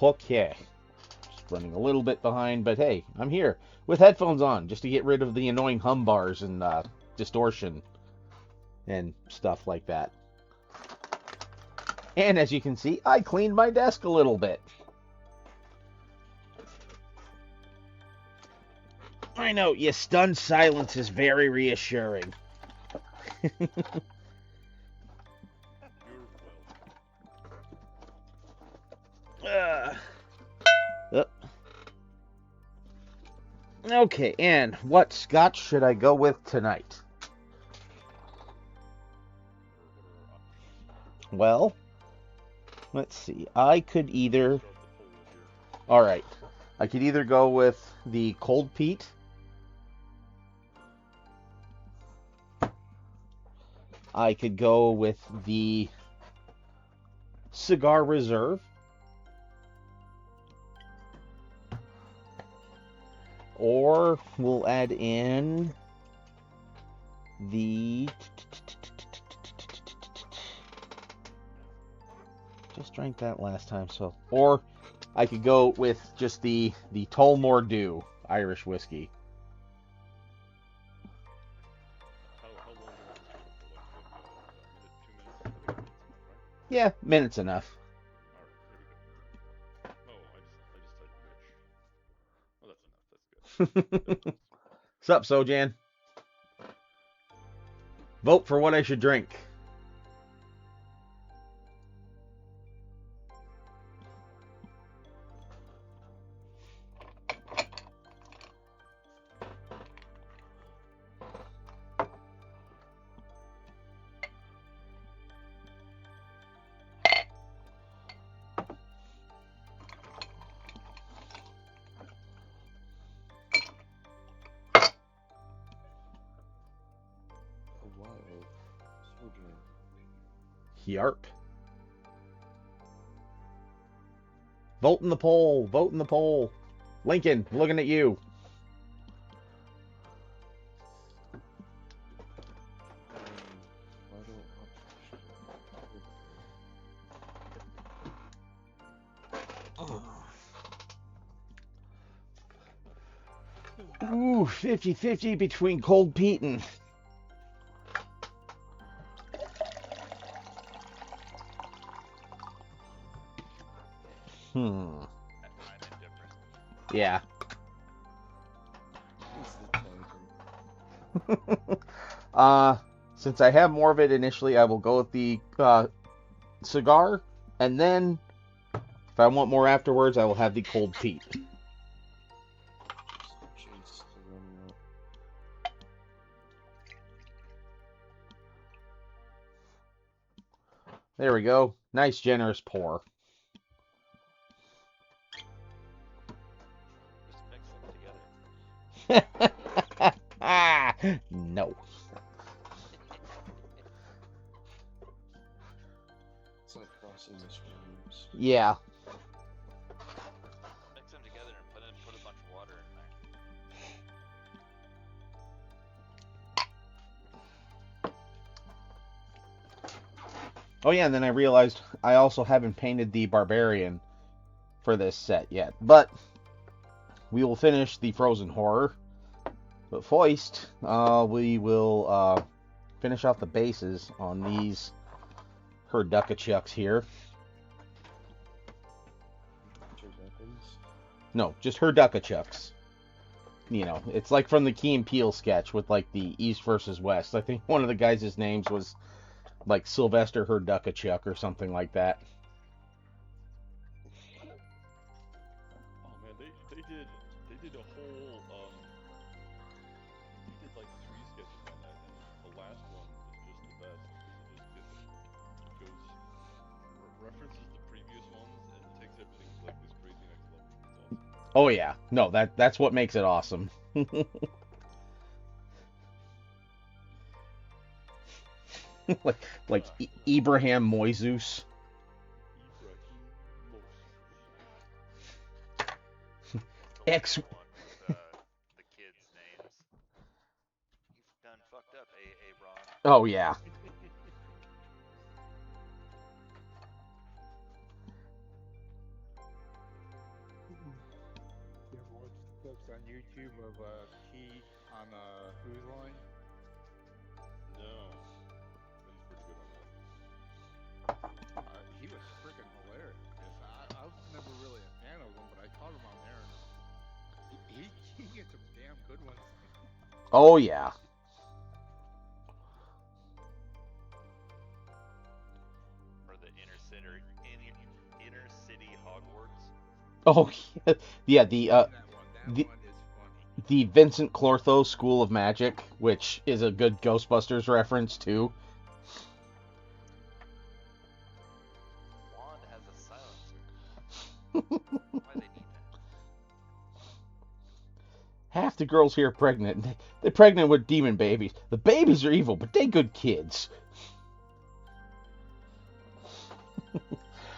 Okay. Just running a little bit behind, but hey, I'm here with headphones on just to get rid of the annoying hum bars and distortion and stuff like that. And as you can see, I cleaned my desk a little bit. I know, your stunned silence is very reassuring. uh, uh, okay, and what scotch should I go with tonight? Well, let's see. I could either. Alright. I could either go with the cold peat. I could go with the cigar reserve. Or we'll add in the. Just drank that last time, so. Or I could go with just the Tullamore Dew Irish whiskey. Yeah, minute's enough. Sup, Sojan? Vote for what I should drink. Yarp. Vote in the poll. Vote in the poll. Lincoln, looking at you. Ooh, 50-50 between cold peat and... Yeah. Since I have more of it initially, I will go with the cigar, and then if I want more afterwards, I will have the cold peat. There we go. Nice, generous pour. No. It's like crossing the streams. Yeah. Mix them together and put a bunch of water in there. Oh yeah, and then I realized I also haven't painted the barbarian for this set yet. But we will finish the frozen horror. But first, we will finish off the bases on these Hirror here. No, just Hirror. You know, it's like from the Key and Peele sketch with like the East versus West. I think one of the guys' names was like Sylvester Hirror or something like that. Oh man, they did a whole they did like 3 sketches on that, and the last one is just the best because it goes references the previous ones and takes everything to like this crazy next level. It's awesome. Oh yeah, no, that's what makes it awesome. like Ibrahim Moises. X. The kids' names. You've done fucked up, Ron. Oh yeah. YouTube of Key on Who's Line? No. He's pretty good on that. He was freaking hilarious. I was never really a fan of him, but I caught him on there, and he gets some damn good ones. Oh yeah. For the inner city Hogwarts. Oh yeah. The That one is funny. the Vincent Clortho School of Magic, which is a good Ghostbusters reference too. Wand has a silencer. Why they need that? Half the girls here are pregnant. They're pregnant with demon babies. The babies are evil, but they good kids.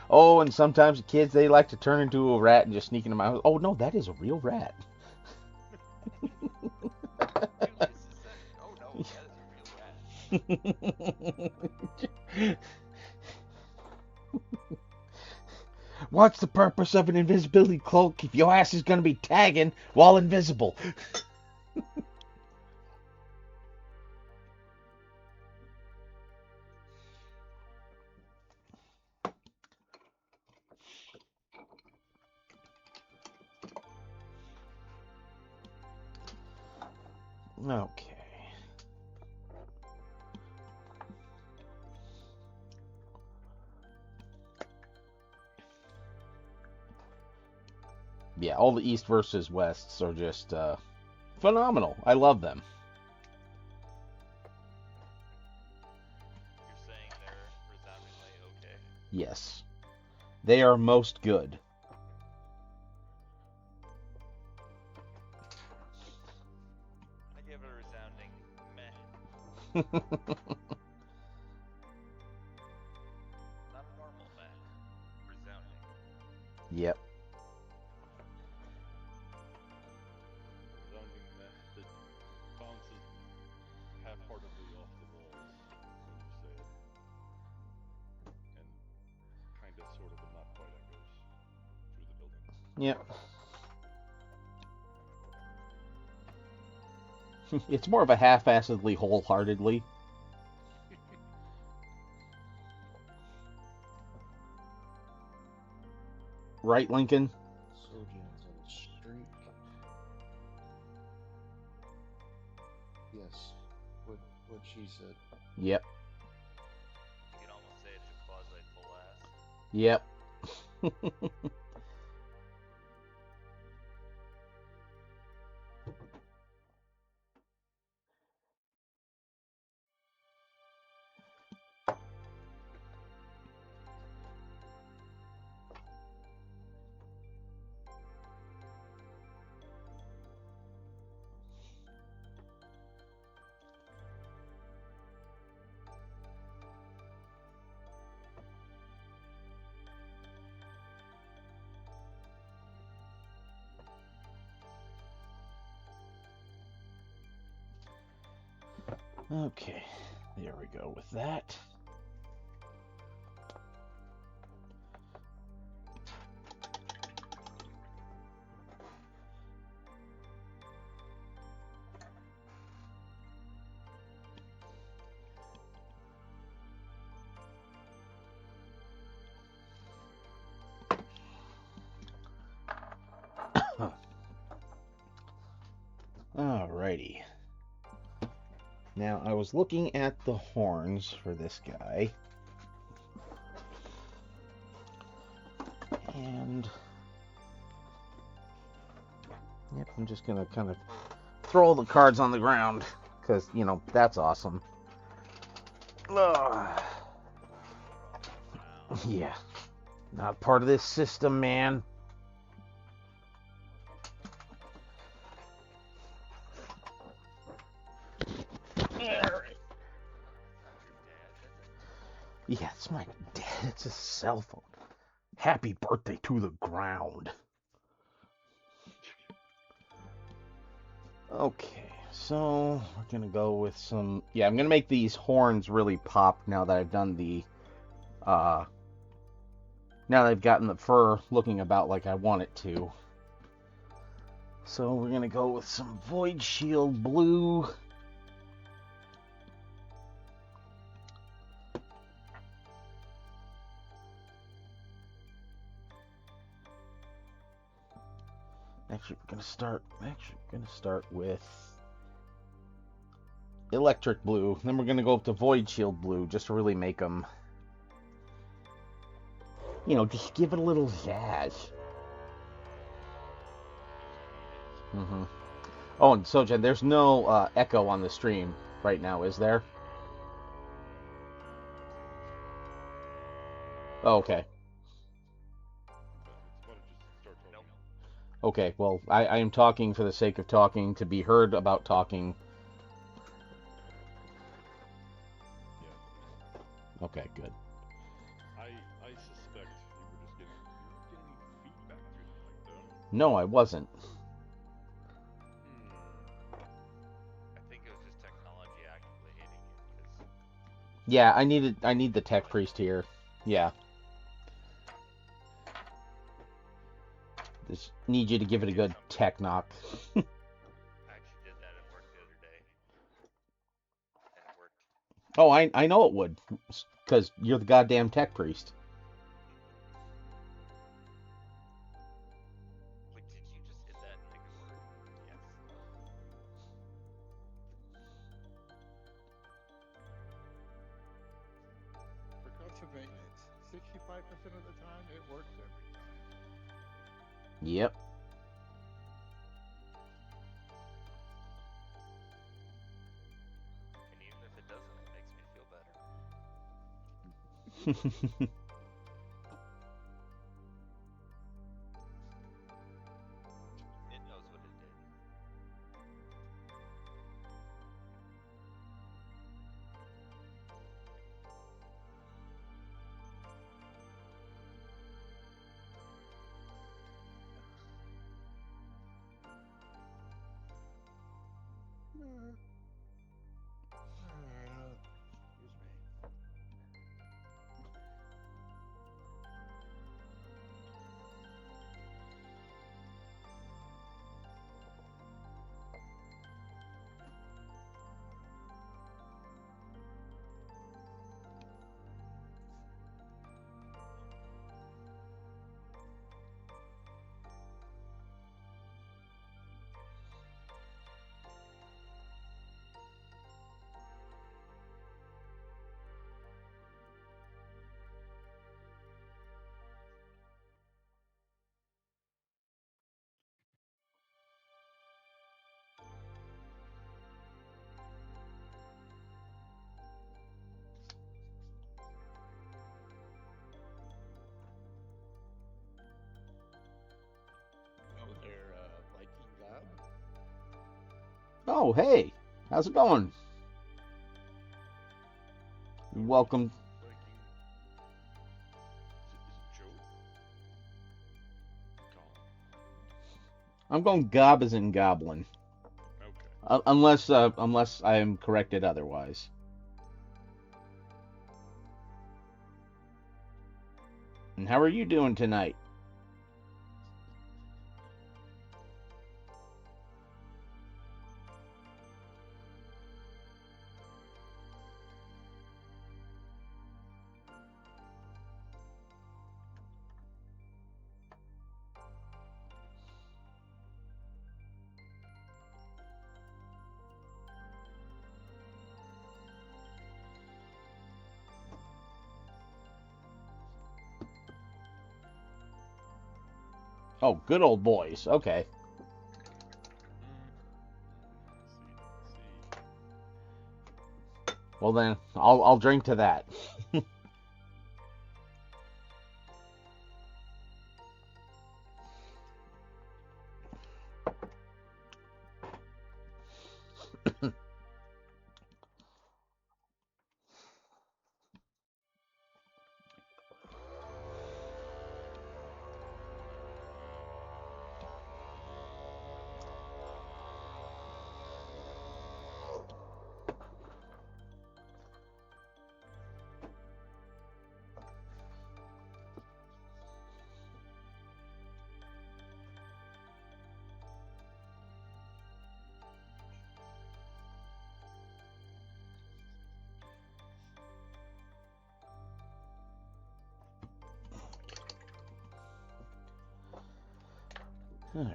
Oh, and sometimes the kids, they like to turn into a rat and just sneak in the mouth. Oh, no, that is a real rat. Oh no, that is a real rat. What's the purpose of an invisibility cloak if your ass is going to be tagging while invisible? Okay. Yeah, all the East versus Wests are just phenomenal. I love them. You're saying they're resoundingly okay. Yes. They are most good. I give it a resounding meh. Not a normal meh. Resounding. Yep. Resounding meh that bounces half-heartedly off the walls when you say it. And kinda, sort of, but not quite echoes through the building. Yep. It's more of a half-assedly, wholeheartedly. Right, Lincoln? Sojan's on a streak. Yes. What she said. Yep. You can almost say it's a quasi full ass. Yep. Okay, there we go with that. Alrighty. Now, I was looking at the horns for this guy. And... yep, I'm just going to kind of throw all the cards on the ground. Because, you know, that's awesome. Ugh. Yeah. Not part of this system, man. Yeah, it's my dad. It's his cell phone. Happy birthday to the ground. Okay, so we're gonna go with some. Yeah, I'm gonna make these horns really pop now that I've done the. Now that I've gotten the fur looking about like I want it to. So we're gonna go with some Void Shield blue. Actually, we're gonna start with electric blue. Then we're gonna go up to Void Shield blue, just to really make them, you know, just give it a little zazz. Mm-hmm. Oh, and Sojan, there's no echo on the stream right now, is there? Oh, okay. It's about to just start talking. Okay, well, I am talking for the sake of talking, to be heard about talking. Yeah. Okay, good. I suspect you were just getting feedback through the mic though. No, I wasn't. I think it was just technology actively hating you, because Yeah, I need the tech priest here. Yeah. Just need you to give it a good tech knock. I actually did that at work the other day, and it worked. Oh, I know it would, because you're the goddamn tech priest. Like, did you just hit that and make it work? Yes. Progressive maintenance. 65% of the time, it works every time. Yep. And even if it doesn't, it makes me feel better. It knows what it did. Excuse me. Oh, they're liking God? Oh, hey, how's it going? Welcome. Liking. Is it Joe? Gone. I'm going gob as in goblin, Okay. unless I am corrected otherwise. And how are you doing tonight? Oh, good old boys. Okay. See. Well then, I'll drink to that. All right.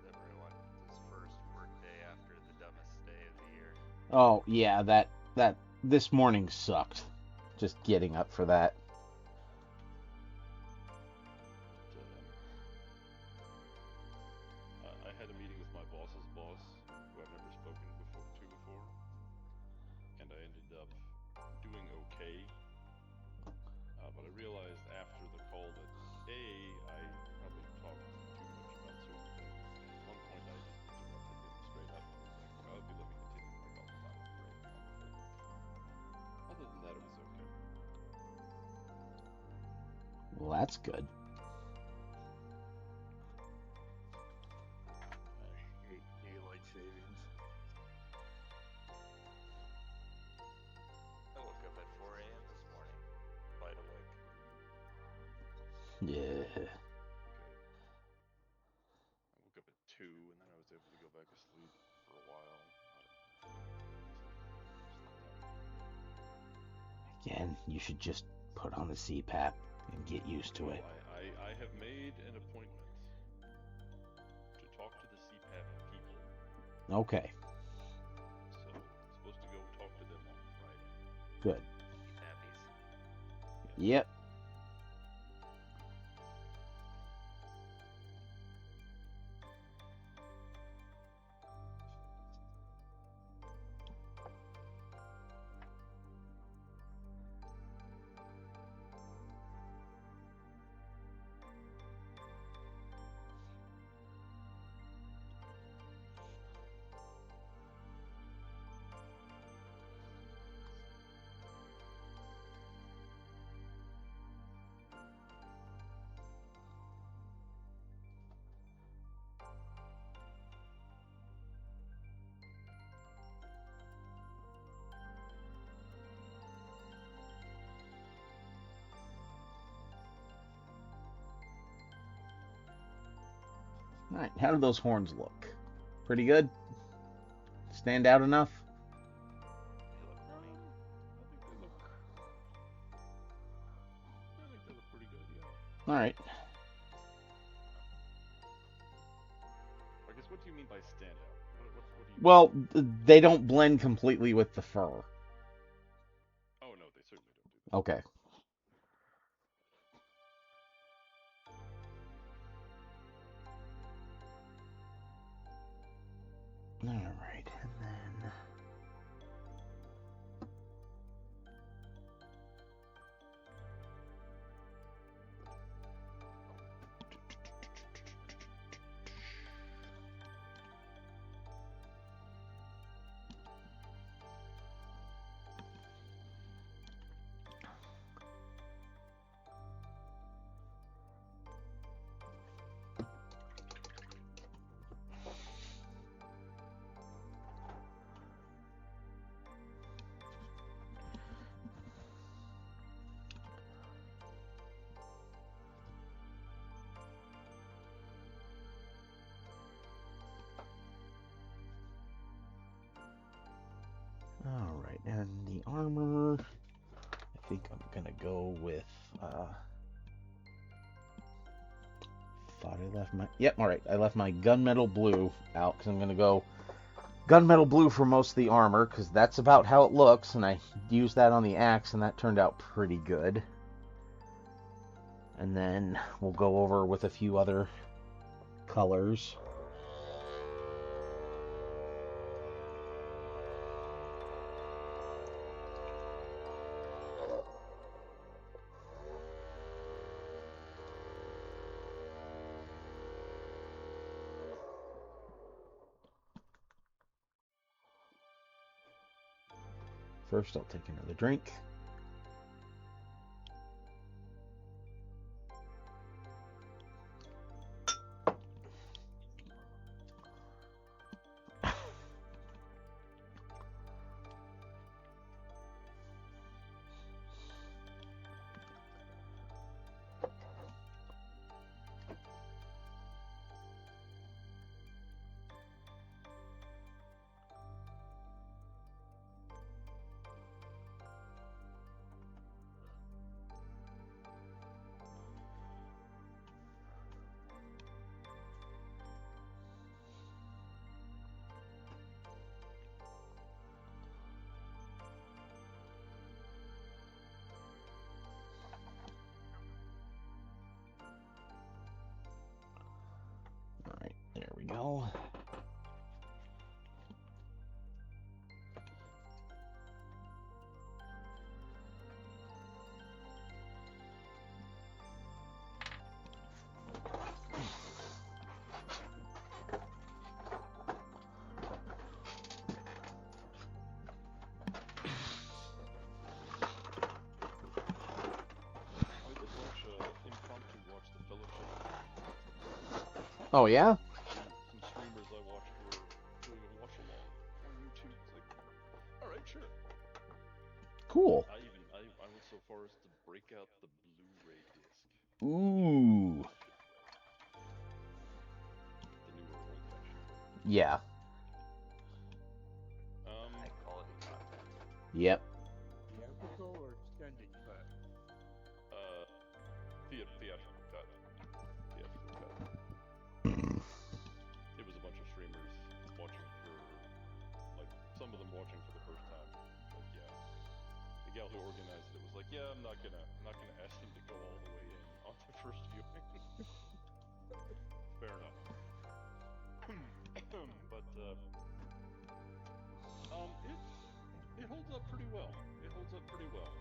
Everyone, his first work day after the dumbest day of the year. Oh yeah, that this morning sucked. Just getting up for that. I had a meeting with my boss's boss, who I've never spoken before, and I ended up doing okay. But I realized after the call that I probably talked too much about certain things. And at one point, I just interrupted him straight up and was like, "Oh, if you let me continue my call, great, wonderful." Other than that, it was okay. Well, that's good. I hate daylight savings. I woke up at 4 a.m. this morning, wide awake. Yeah. Okay. I woke up at 2, and then I was able to go back to sleep for a while. Again, you should just put on the CPAP and get used to it. I have made an appointment to talk to the CPAP people. Okay, So I'm supposed to go talk to them on Friday. good. Nappies. Yep. All right, how do those horns look? Pretty good? Stand out enough? They look funny. I think they look pretty good, yeah. All right. I guess, what do you mean by standout? What do you Well, they don't blend completely with the fur. Oh, no, they certainly don't do that. Okay. All right, and then the armor, I think I'm gonna go with. Thought I left my. Yep, all right. I left my gunmetal blue out because I'm gonna go gunmetal blue for most of the armor because that's about how it looks, and I used that on the axe, and that turned out pretty good. And then we'll go over with a few other colors. First, I'll take another drink. Alright, there we go. I did watch impromptu watch the Fellowship. Oh yeah? Some streamers I watched were doing a watch along on YouTube. It's like, all right, sure. Cool. I went so far as to break out the Blu-ray disc. Ooh. The newer old-fashioned one. Yeah. High quality content. Yep. Theatrical or extended cut? Theatrical cut. Theatrical cut. It was a bunch of streamers watching for, like, some of them watching for the first time. Like, yeah. The gal who organized it was like, yeah, I'm not gonna ask them to go all the way in on the first viewing. Fair enough. But it holds up pretty well. It holds up pretty well.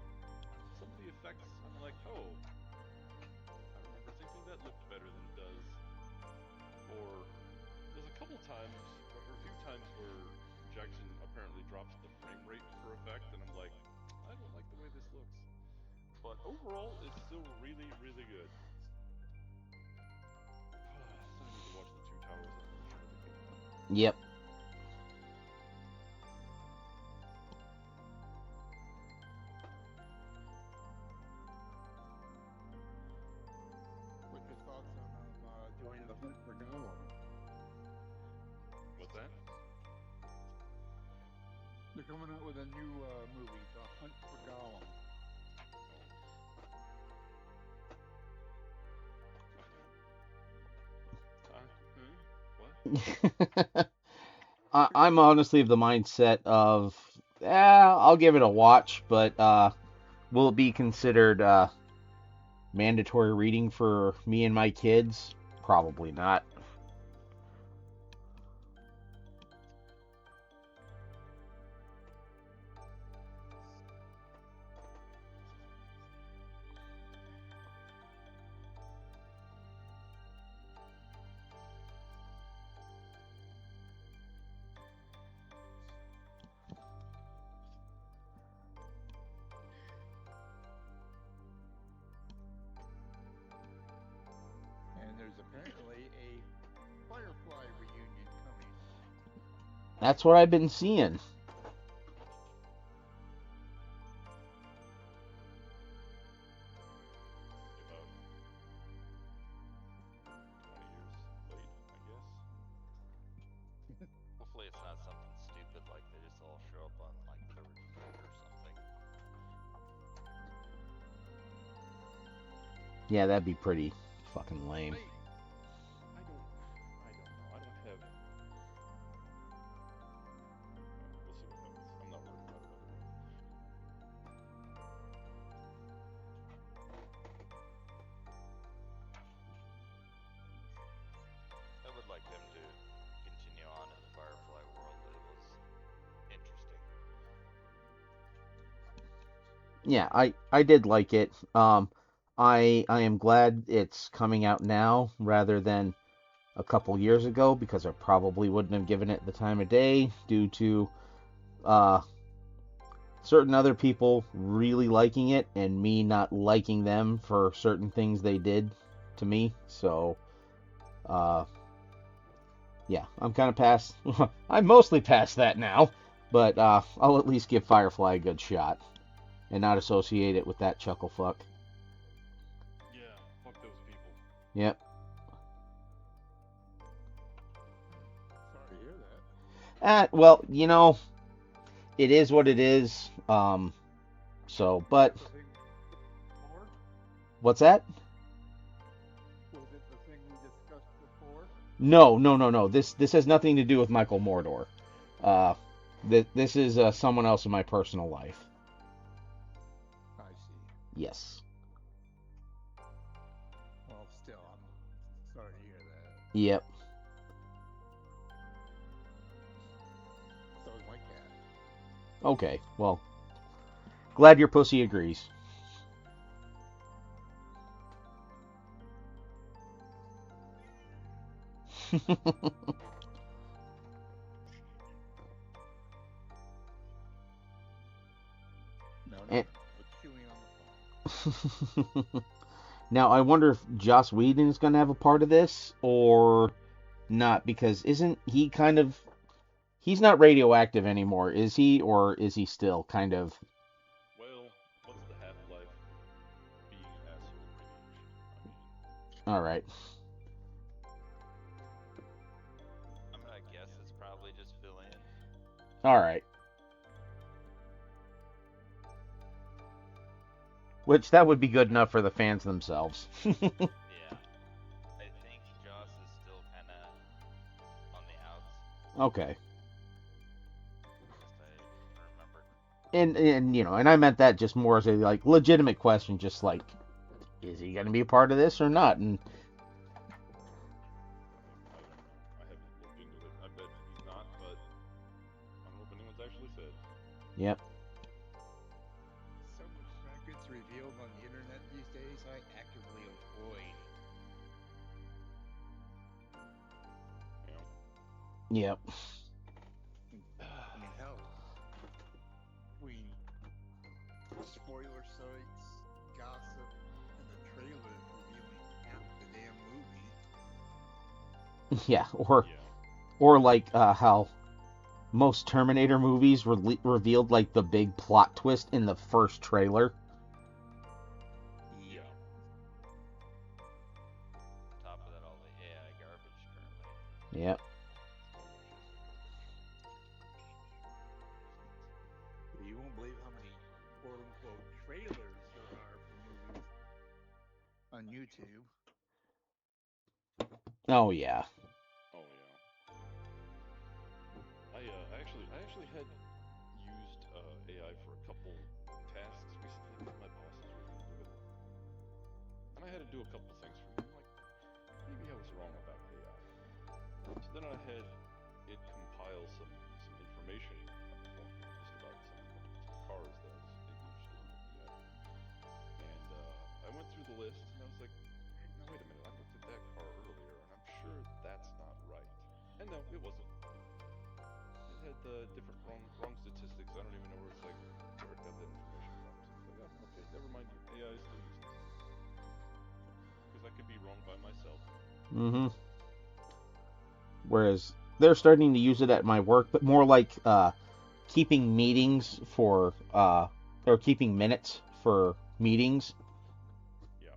Some of the effects, I'm like, oh, I remember thinking that looked better than it does. Or there's a couple times, or a few times where Jackson apparently drops the frame rate for effect, and I'm like, I don't like the way this looks. But overall, it's still really, really good. So I need to watch the Two Towers evolution of the Kingdom. Yep. What's your thoughts on doing the hunt for Gollum? What's that? They're coming out with a new movie, The Hunt for Gollum. What? I'm honestly of the mindset of, I'll give it a watch, but will it be considered mandatory reading for me and my kids? Probably not. And there's apparently a Firefly reunion coming. That's what I've been seeing. About 20 years late, I guess. Hopefully it's not something stupid like they just all show up on like the retreat or something. Yeah, that'd be pretty fucking lame. I don't know. I don't have. We'll see what happens. I'm not worried about it either way. I would like them to continue on in the Firefly world. It was interesting. Yeah, I did like it. I am glad it's coming out now rather than a couple years ago because I probably wouldn't have given it the time of day due to uh, certain other people really liking it and me not liking them for certain things they did to me. So, uh, yeah, I'm kind of past. I'm mostly past that now, but I'll at least give Firefly a good shot and not associate it with that chuckle fuck. Yeah, fuck those people. Yep. Sorry to hear that. Well, it is what it is. So, but The thing before? what's that? Was it the thing we discussed before? No. This has nothing to do with Michael Mordor. This is someone else in my personal life. I see. Yes. Well, still, I'm sorry to hear that. Yep. So is my cat. Okay. Well, glad your pussy agrees. No, And- we're chewing on the phone. Now, I wonder if Joss Whedon is going to have a part of this or not, because isn't he kind of. He's not radioactive anymore, is he? Or is he still kind of. Well, what's the half-life of being an asshole radiation? Alright. I'm gonna guess it's probably just fill in. Alright. Which, that would be good enough for the fans themselves. Yeah. I think Joss is still kind of on the outs. Okay. Best I remember. And I meant that just more as a, like, legitimate question, just like, is he going to be a part of this or not? And I don't know. I haven't looked into it. I bet he's not, but I don't know if anyone's actually said. yep. So much crap gets revealed on the internet these days, I actively avoid. You know? Yep. I mean, hell, between spoiler sites, gossip, and the trailers revealing half the damn movie. Yeah. Yeah. Or like how most Terminator movies revealed like the big plot twist in the first trailer. Yeah. On top of that, all the AI garbage currently. Yep. You won't believe how many quote-unquote trailers there are for movies on YouTube. Oh yeah. Oh yeah. I actually had used AI for a couple tasks recently because my boss is really into it, and I had to do a couple things for me. I'm like, maybe I was wrong about AI. So then I had it compile some information for me just about some cars that I was maybe interested in looking at, and I went through the list and I was like, no, wait a minute, I looked at that car earlier and I'm sure that's not right. And no, it wasn't. It had different wrong statistics. I don't even know where it got that information from. So it's like, oh, okay, never mind. AI is still useless. Because I could be wrong by myself. Mm-hmm. Whereas they're starting to use it at my work, but more like keeping meetings for or keeping minutes for meetings. Yeah.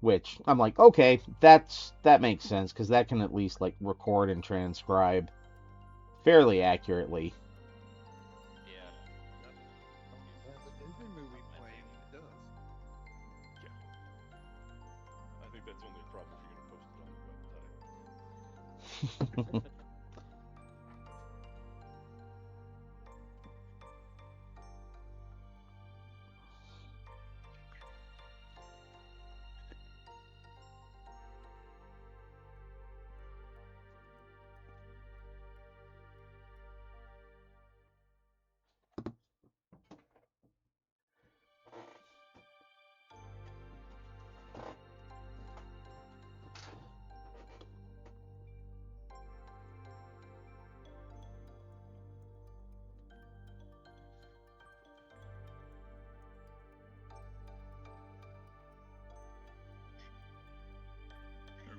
Which I'm like, okay, that makes sense because that can at least like record and transcribe fairly accurately. Yeah. As a Disney movie playing, it does. Yeah. problem if you're gonna post it on the web, Ty.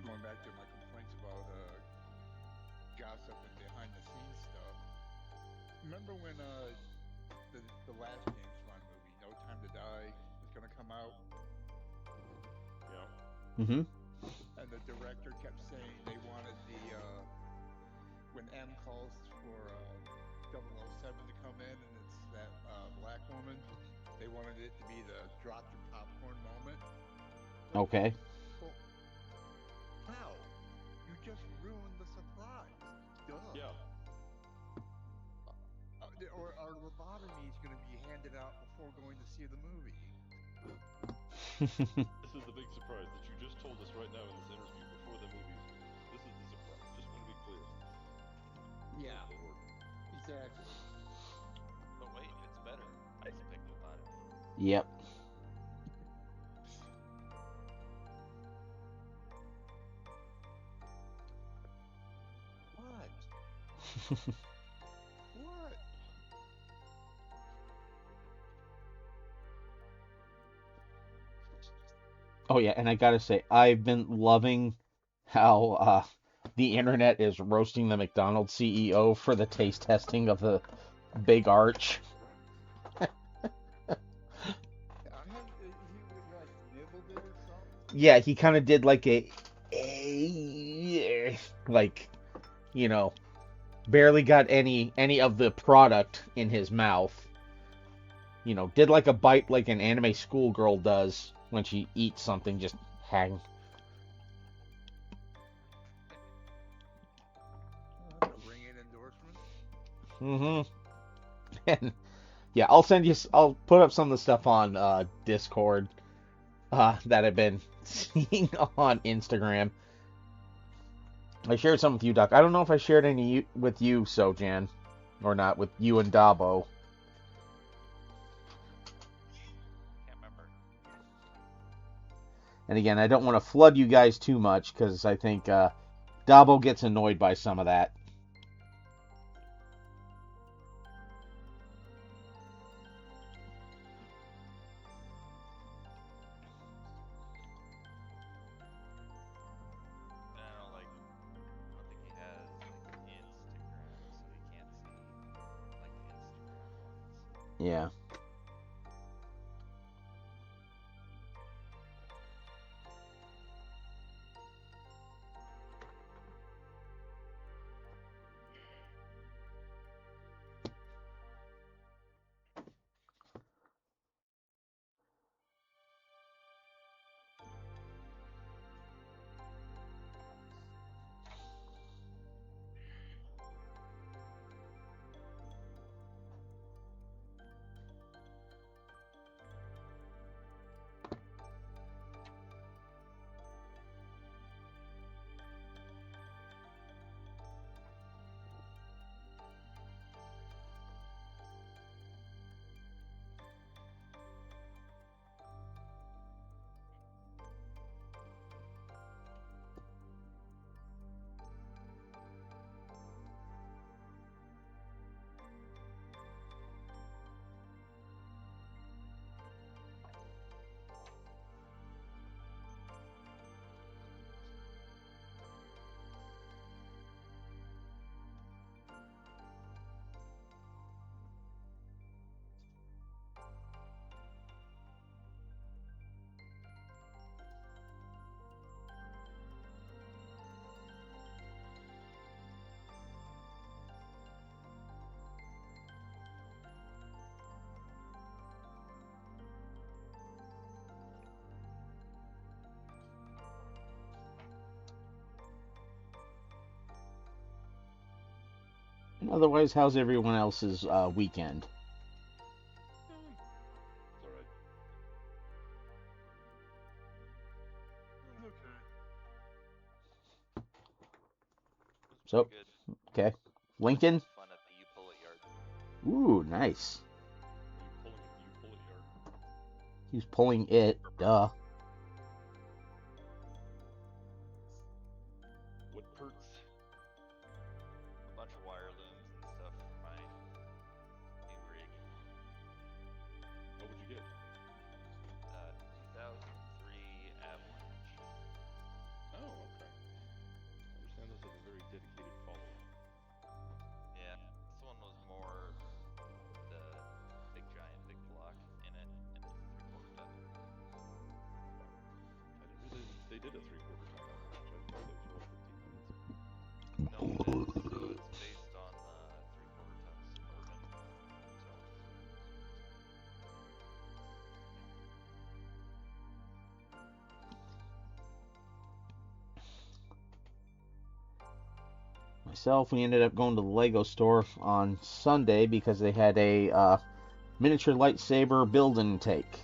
Going back to my complaints about gossip and behind the scenes stuff. Remember when the last James Bond movie, No Time to Die, was gonna come out, Yeah. Mm-hmm. and the director kept saying they wanted when M calls for 007 to come in, and it's that black woman, they wanted it to be the drop your popcorn moment. Okay. Well, how? You just ruined the surprise. Duh. Yeah. Or our lobotomy is going to be handed out before going to see the movie. This is the big surprise that you just told us right now in this interview before the movie. This is the surprise. Just want to be clear. Yeah, The word. exactly. But wait, it's better. I just picked lobotomy. Yep. What? What? Oh yeah, and I gotta say, I've been loving how the internet is roasting the McDonald's CEO for the taste testing of the Big Arch. He like nibbled it or something? Yeah, he kind of did like like, you know, barely got any of the product in his mouth. You know, did like a bite like an anime schoolgirl does when she eats something, just hang. That's a ringing endorsement. Mm-hmm. And yeah, I'll put up some of the stuff on Discord that I've been seeing on Instagram. I shared some with you, Doc. I don't know if I shared any with you, Sojan, or not, with you and Dabo. Can't remember. And again, I don't want to flood you guys too much because I think Dabo gets annoyed by some of that. And I don't like. I don't think he has like Instagram, so he can't see like the Instagram ones. Yeah. Otherwise, how's everyone else's weekend? It's alright. It was So- pretty good. Okay. Lincoln? Fun at the U Pull It yard. Ooh, nice. You pull it yard. He's pulling it. Duh. What perks? A bunch of wire looms and stuff for my new rig. What would you get? 2003 Avalanche. Oh, okay. I understand those have a very dedicated following. Yeah, this one was more the big giant, big block in it, and it's 3/4 ton. I didn't realize they did a 3/4 ton Avalanche. I thought those were all 1500s. No, it's based on the 3/4 ton Suburban. So Myself, we ended up going to the Lego store on Sunday because they had a miniature lightsaber build and take.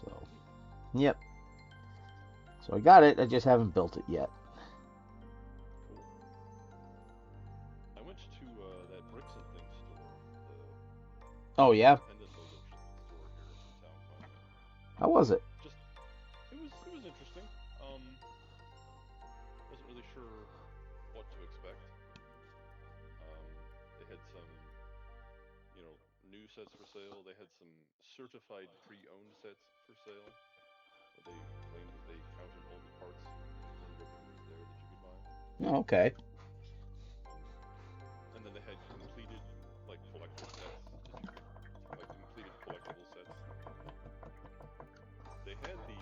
So, yep. So I got it. I just haven't built it yet. Cool. I went to that Bricks and Things store, the Oh yeah. independent Lego store here in town finally. How was it? Just it was interesting. Wasn't really sure what to expect. They had some, new sets for sale. They had some certified pre-owned sets for sale. Where they claimed that they counted all the parts, confirmed everything was there that you could buy. Oh, okay. And then they had completed like collector sets that you could like completed collectible sets. They had the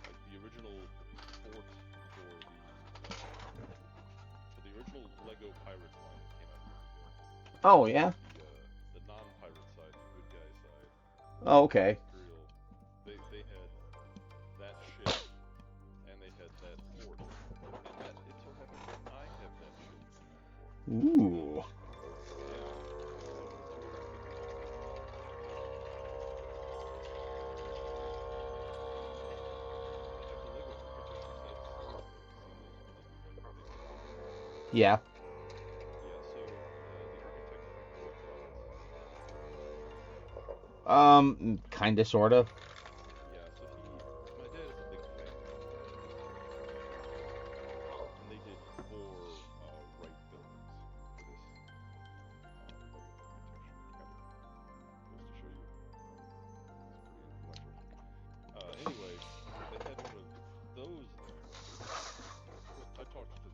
like the original fort for the original Lego Pirates line that came out years ago. Oh yeah. The non-pirate side, the good guy side, Oh, okay. Imperial. They had that ship and they had that fort. And that it so happens that I have that ship and that fort. Ooh. Yeah. It was $250. They have the Lego architecture sets. I don't know if you've seen those when they come out. Yeah. Yeah, so the architect frequently travels. Kinda, sorta. Yeah, so my dad is a big fan of architecture. And they did 4 right buildings for this Lego architecture, which kind of goes to show you he's pretty influential. Anyway, they had one of those there. I talked to the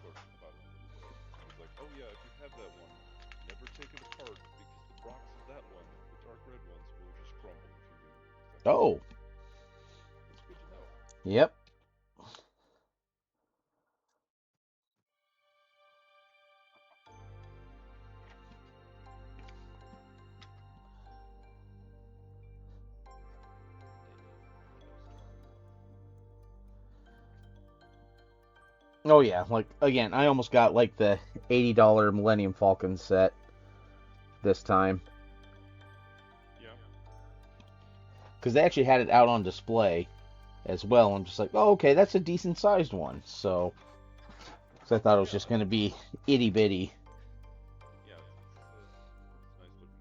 clerk about it a little bit. He's like, oh yeah, if you have that one, never take it apart because the rocks of that one, the dark red ones, will just crumble if you do. It's like, Oh. that's good to know. Yep. Oh yeah, like again, I almost got like the $80 Millennium Falcon set this time Yeah. because they actually had it out on display as well. I'm just like, oh okay, that's a decent sized one. So, I thought it was just gonna be itty bitty. Yeah, it's nice looking.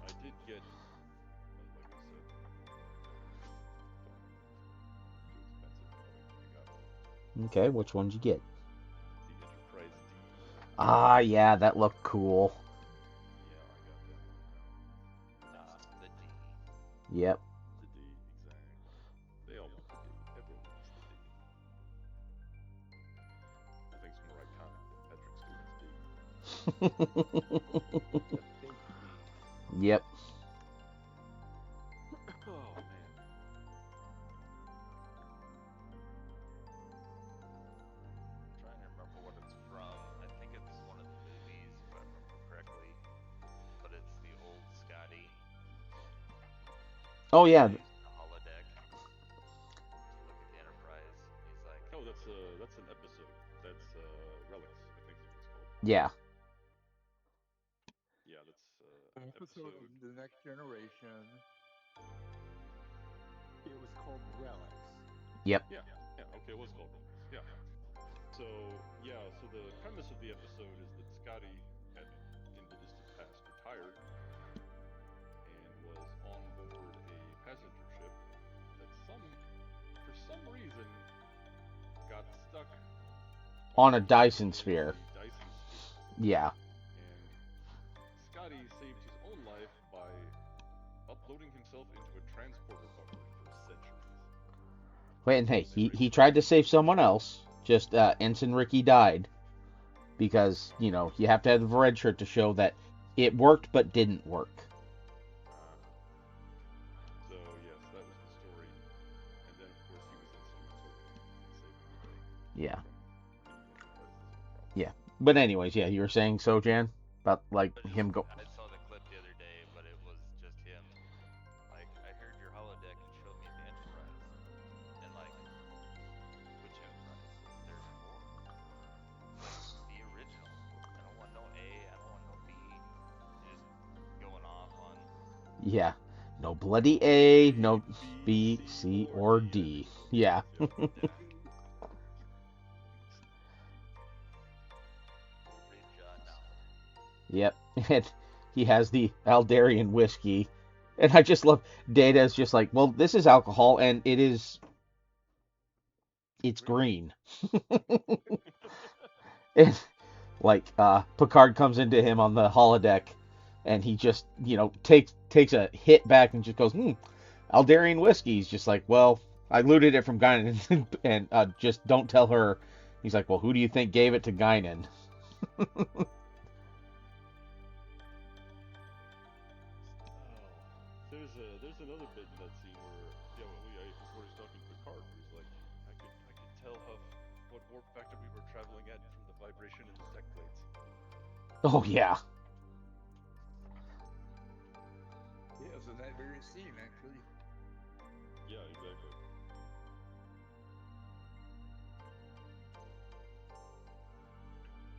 I did get a Lego set. Too expensive, but I got one. Okay, which one did you get? The Enterprise D. Ah, yeah, that looked cool. Yeah, I got that one now. the D. Yep. The D, exactly. They all want the D. Everyone wants the D. Nothing's more iconic than Patrick Stewart's D. The big D. Yep. Oh man. I'm trying to remember what it's from. I think it's one of the movies, if I remember correctly. But it's the old Scotty. Oh yeah. Using the holodeck to look at the Enterprise. He's Yeah. Yeah, that's Episode of The Next Generation. It was called Relics. Yep. Yeah, okay, it was called Relics. Yeah. So the premise of the episode is that Scotty had, in the distant past, retired and was on board a passenger ship that for some reason, got stuck On a Dyson sphere. Dyson sphere. Yeah. And Scotty saved his own life by uploading himself into a transporter buffer for centuries. Wait, and hey, he tried to save someone else. Just Ensign Ricky died because you have to have the red shirt to show that it worked but didn't work. So yes, that was the story. And then of course he was instrumental in saving the day. Yeah. From Yeah. But anyways, yeah, you were saying so, Jan, about like him go. I saw the clip the other day, but it was just him. Like, I heard your holodeck and showed me the Enterprise. And like, which Enterprise? There's 4. Like, the original. I don't want no A, I don't want no B. Just going off on. Yeah. No bloody A, no B, C, or D. Yeah. Yep. And he has the Aldarian whiskey. And I just love Data's just like, well, this is alcohol and it's green. And like Picard comes into him on the holodeck and he just, takes a hit back and just goes, Aldarian whiskey. He's just like, well, I looted it from Guinan and just don't tell her. He's like, well, who do you think gave it to Guinan? There's another bit in that scene where before he's talking to Picard, where he's like, I could tell what warp factor we were traveling at from the vibration in the deck plates. Oh yeah. Yeah, it was in that very scene, actually. Yeah, exactly.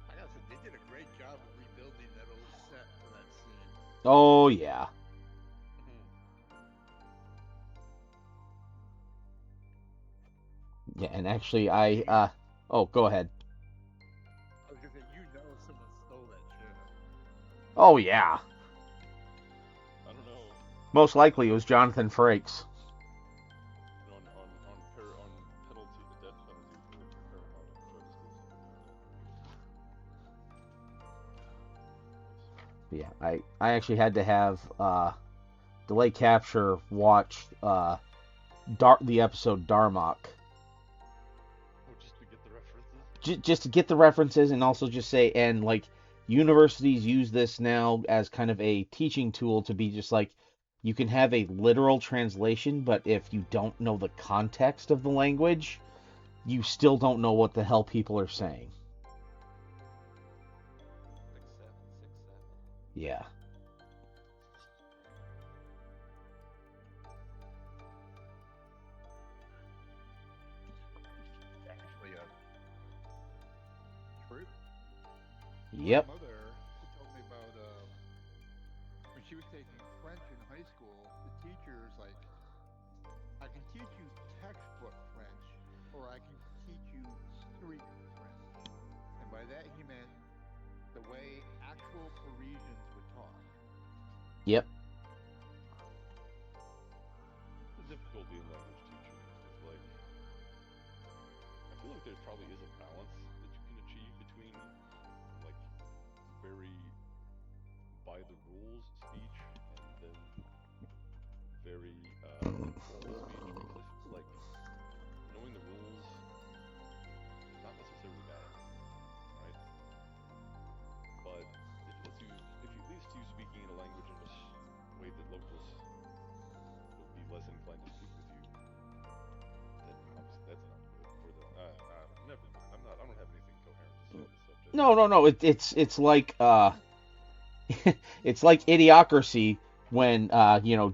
I gotta say, they did a great job of rebuilding that old set for that scene. Oh yeah. Yeah, and actually oh, go ahead. I was gonna say, someone stole that shit. Oh yeah. I don't know. Most likely it was Jonathan Frakes. On penalty, the death penalty for Paramount, I tried to steal something. Yeah, I actually had to have Delay Capture watch the episode Darmok. Just to get the references? Just to get the references and also just say, and like universities use this now as kind of a teaching tool to be just like, you can have a literal translation, but if you don't know the context of the language, you still don't know what the hell people are saying. 6767. Yeah. Actually, true. Yep. My mother, she told me about when she was taking French in high school, the teacher's like, I can teach you textbook French, or I can teach you street French. And by that he meant the way actual Parisians would talk. Yep. The difficulty in language teaching is like, I feel like there probably is a balance that you can achieve between like very by the rules speech and then very formal speech, because I feel like knowing the rules is not necessarily bad, right? But if you at least you speaking in a language in a way that locals will be less inclined to speak with you, then obviously that's not good for the never mind. I don't have anything coherent to say on the subject. No. It's like it's like Idiocracy when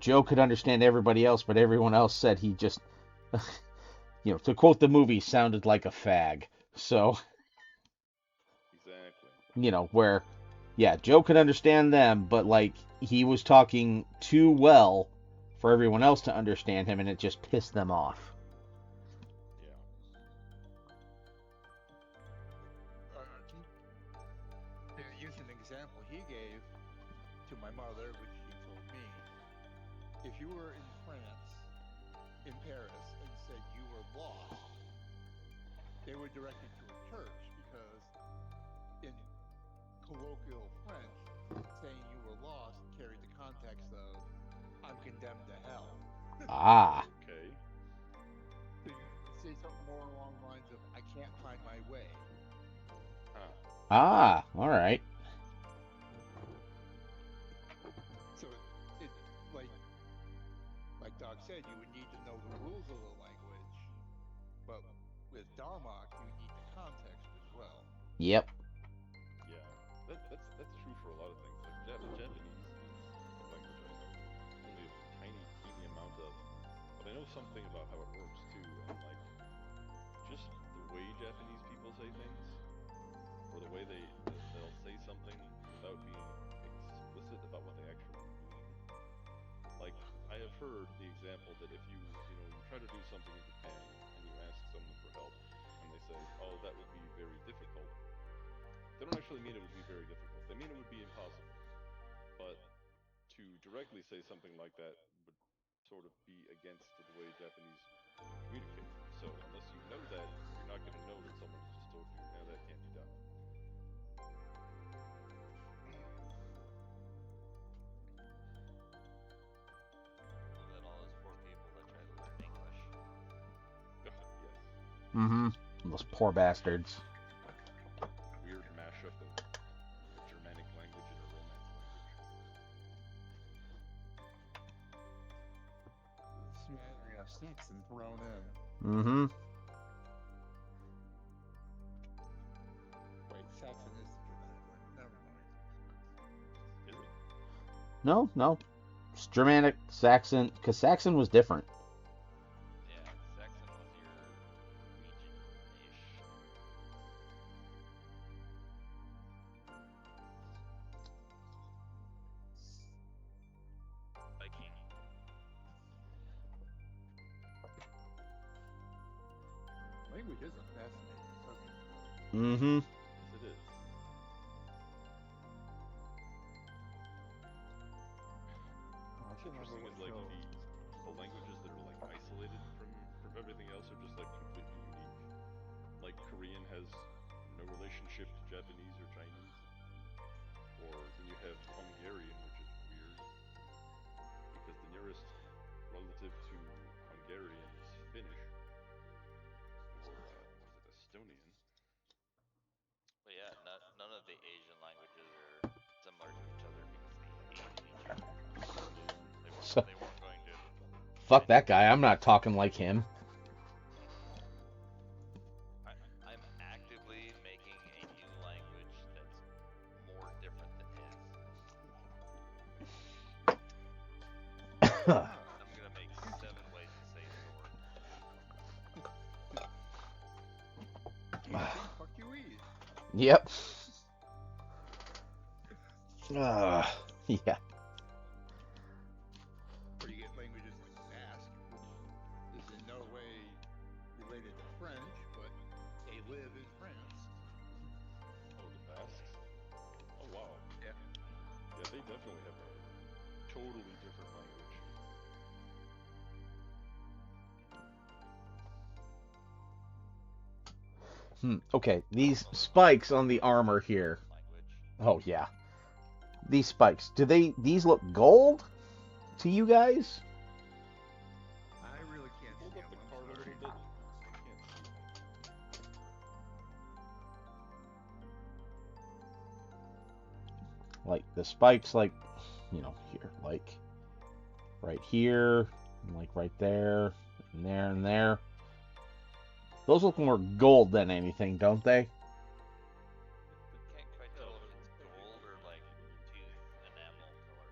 Joe could understand everybody else, but everyone else said he just to quote the movie, sounded like a fag. So Exactly. where, yeah, Joe could understand them, but like he was talking too well for everyone else to understand him, and it just pissed them off. Yeah. Use an example he gave to my mother, which he told me. If you were in France, in Paris, and said you were lost, they would direct you to a church because in colloquial French, saying you were lost carried the context of I'm condemned to hell. Ah. Okay. So you say something more along the lines of I can't find my way. Huh. Ah. All right. So it like Doc said, you would need to know the rules of the language, but with Darmok, you need the context as well. Yep. Yeah. That's true for a lot of things. Like Japanese is a language I know only a teeny amount of, but I know something about how it works too, and like just the way Japanese people say things, or the way they'll say something without being explicit about what they actually mean. Like I have heard the example that if you try to do something in Japan and you ask someone for help and they say, "Oh, that would be very difficult." They don't actually mean it would be very difficult. They mean it would be impossible. But to directly say something like that would sort of be against the way Japanese communicate. So unless you know that, you're not going to know that someone has just told you, "No, that can't be done." Well, then all those poor people that try to learn English. Yes. Mm-hmm. Those poor bastards. Weird mashup of a Germanic language and a Romance language. Smattering of Saxon thrown in. Mm-hmm. Wait, Saxon is the Germanic language. Never mind. Is it? No. It's Germanic, Saxon, because Saxon was different. Yeah, Saxon was your region-ish. Viking. Language is a fascinating subject, though. Mm-hmm. Yes, it is. Oh, I What's can't remember interesting what is like show. the languages that are like isolated from everything else are just like completely unique. Like Korean has no relationship to Japanese or Chinese. Or then you have Hungarian, which is weird because the nearest relative to Hungarian is Finnish, or was it Estonian? But yeah, none of the Asian languages are similar to each other because they hated each other. They weren't So, they weren't going to fuck finish that guy. I'm not talking like him. I'm actively making a new language that's more different than his. I'm gonna make 7 ways to say sword. You see, fuck you eat. Yep. Yeah. Or you get languages like Basque, which is in no way related to French, but they live in France. Oh, the Basques. Oh wow. Yeah. Yeah, they definitely have a totally different language. Okay, these spikes on the armor here. Language. Oh yeah. These spikes. These look gold to you guys? I really can't Hold see up them. the I'm card a sorry. little bit. I can't see them. Like the spikes like, here, like right here, and like right there, and there. Those look more gold than anything, don't they? Can't quite Yeah, tell they if it's look like gold or like tooth enamel color.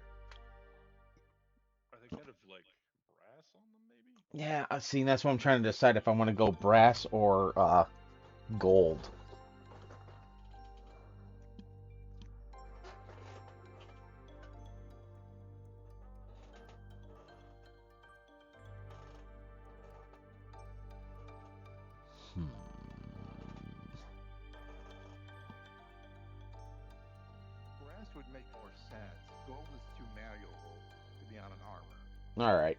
Are they kind of like brass on them, maybe? Yeah, I see. That's what I'm trying to decide if I want to go brass or gold. defense. Gold is too malleable to be on an armor. All right.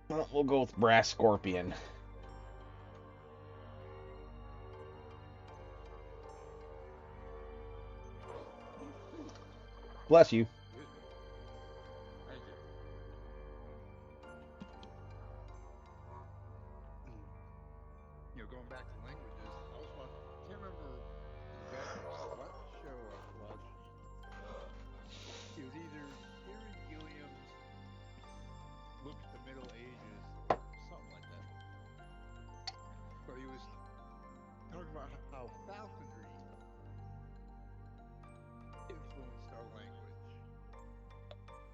Well, we'll go with Brass Scorpion. Bless you. Excuse me. Thank you. Going back to languages, I was watching, can't remember exactly what show I was watching. It was either Terry Gilliam's Look at the Middle Ages or something like that. But he was talking about how falconry influenced our language.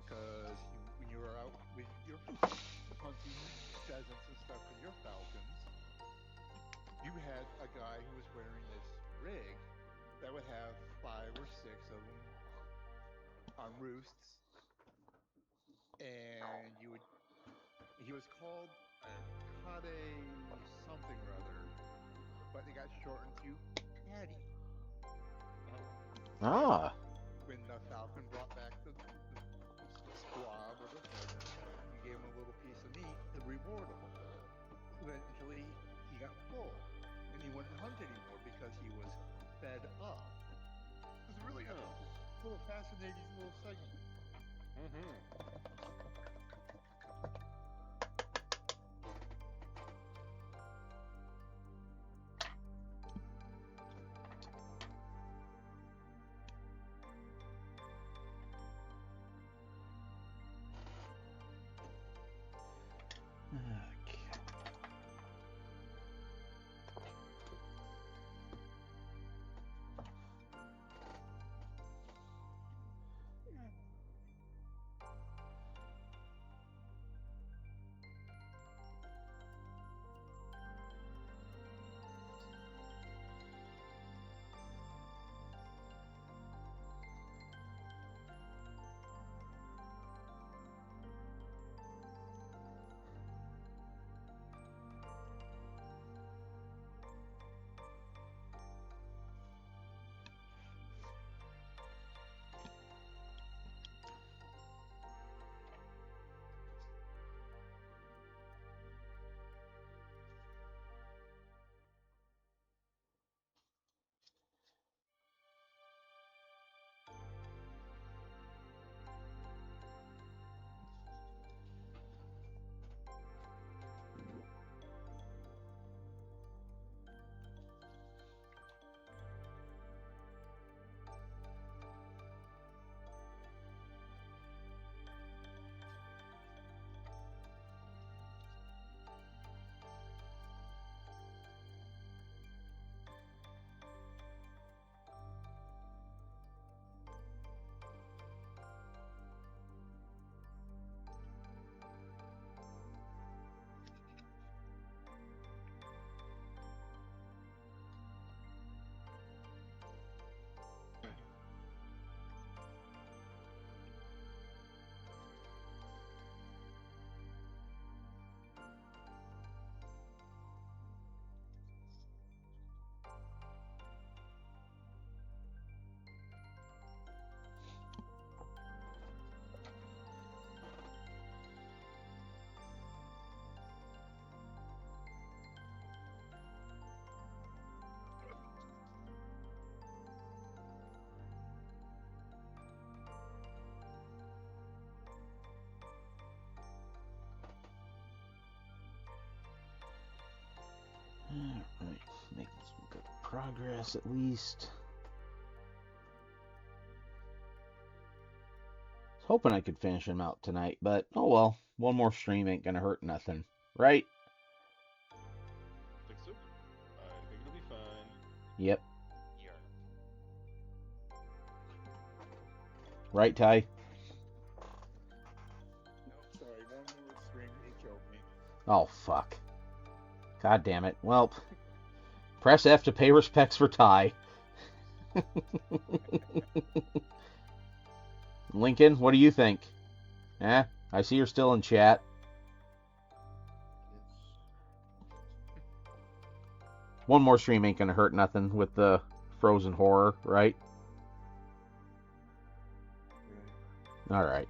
Because when you were out with your hunting pheasants and stuff with your falcons, you had a guy who was wearing this rig that would have 5 or 6 of them on roosts, and he was called Kade something or other, but it got shortened to Caddy. Ah. When the falcon brought back the squab or the pheasant, you gave him a little piece of meat to reward him. Eventually, he got full, and he wouldn't hunt anymore because he was fed up. It was really a little fascinating little segment. Alright, making some good progress at least. I was hoping I could finish him out tonight, but oh well. One more stream ain't gonna hurt nothing, right? I think so. I think it'll be fine. Yep. Yeah. Right, Ty? No, sorry, one more stream, he killed me. Oh, fuck. God damn it. Well, press F to pay respects for Ty. Lincoln, what do you think? I see you're still in chat. one more stream ain't gonna hurt nothing with the Frozen Horror, right? All right.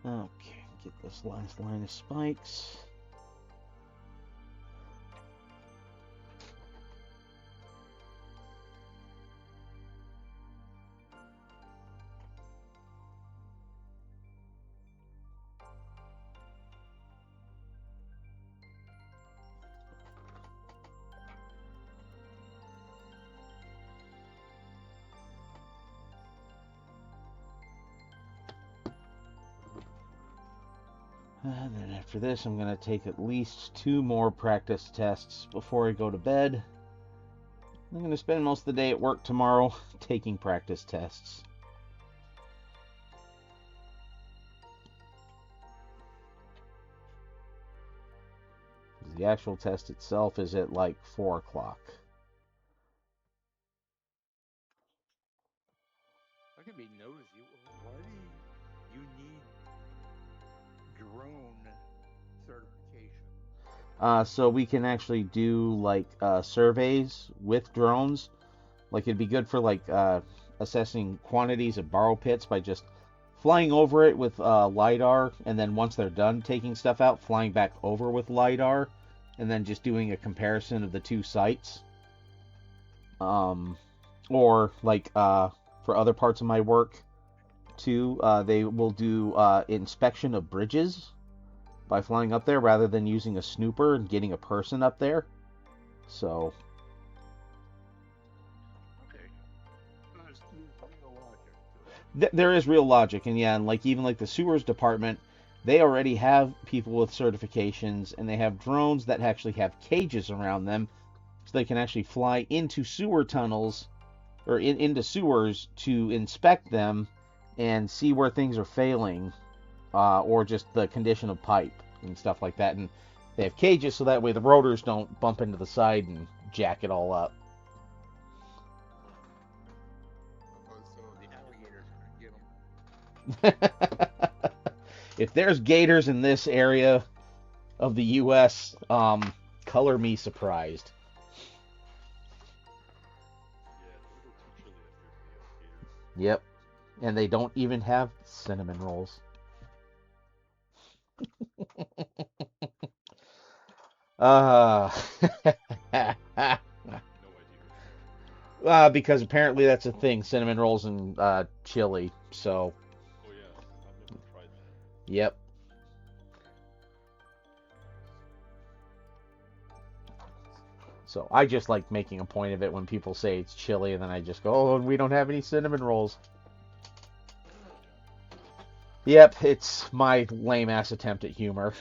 Okay, get this last line of spikes. And then after this, I'm going to take at least 2 more practice tests before I go to bed. I'm going to spend most of the day at work tomorrow taking practice tests. The actual test itself is at like 4 o'clock. I can be nosy. Why do you need drone certification? So we can actually do like surveys with drones. Like it'd be good for like assessing quantities of borrow pits by just flying over it with LiDAR, and then once they're done taking stuff out, flying back over with LiDAR, and then just doing a comparison of the 2 sites. Or like for other parts of my work too, they will do inspection of bridges by flying up there rather than using a snooper and getting a person up there. So Okay. There's real logic to it. there is real logic, and yeah, and like even like the sewers department, they already have people with certifications, and they have drones that actually have cages around them, so they can actually fly into sewer tunnels or into sewers to inspect them and see where things are failing, or just the condition of pipe and stuff like that. And they have cages so that way the rotors don't bump into the side and jack it all up. So the alligators are gonna get them. If there's gators in this area of the U.S., color me surprised. Yeah, it's a little too chilly up here for the alligators. Yep. And they don't even have cinnamon rolls. Uh, No idea. because apparently that's a thing, cinnamon rolls and chili. So, Oh yeah, I've never tried that. yep. So I just like making a point of it when people say it's chili, and then I just go, "Oh, and we don't have any cinnamon rolls." Yep, it's my lame ass attempt at humor.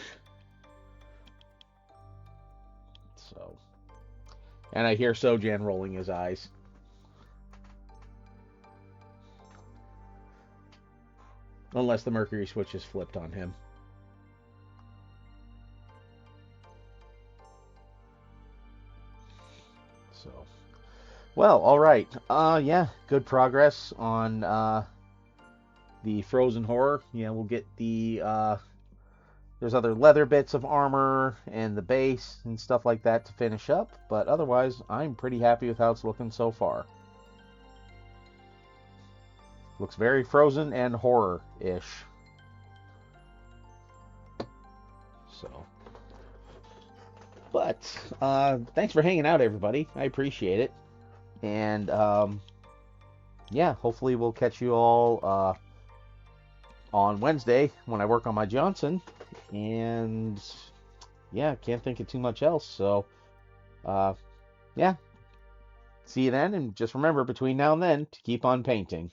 So, and I hear Sojan rolling his eyes. Unless the mercury switch is flipped on him. So, well, all right. Yeah, good progress on the frozen horror. Yeah, we'll get the there's other leather bits of armor and the base and stuff like that to finish up, but otherwise, I'm pretty happy with how it's looking so far. Looks very frozen and horror-ish. So, but thanks for hanging out, everybody. I appreciate it. And yeah, hopefully we'll catch you all on Wednesday when I work on my Johnson. And yeah, can't think of too much else. So yeah, see you then. And just remember, between now and then, to keep on painting.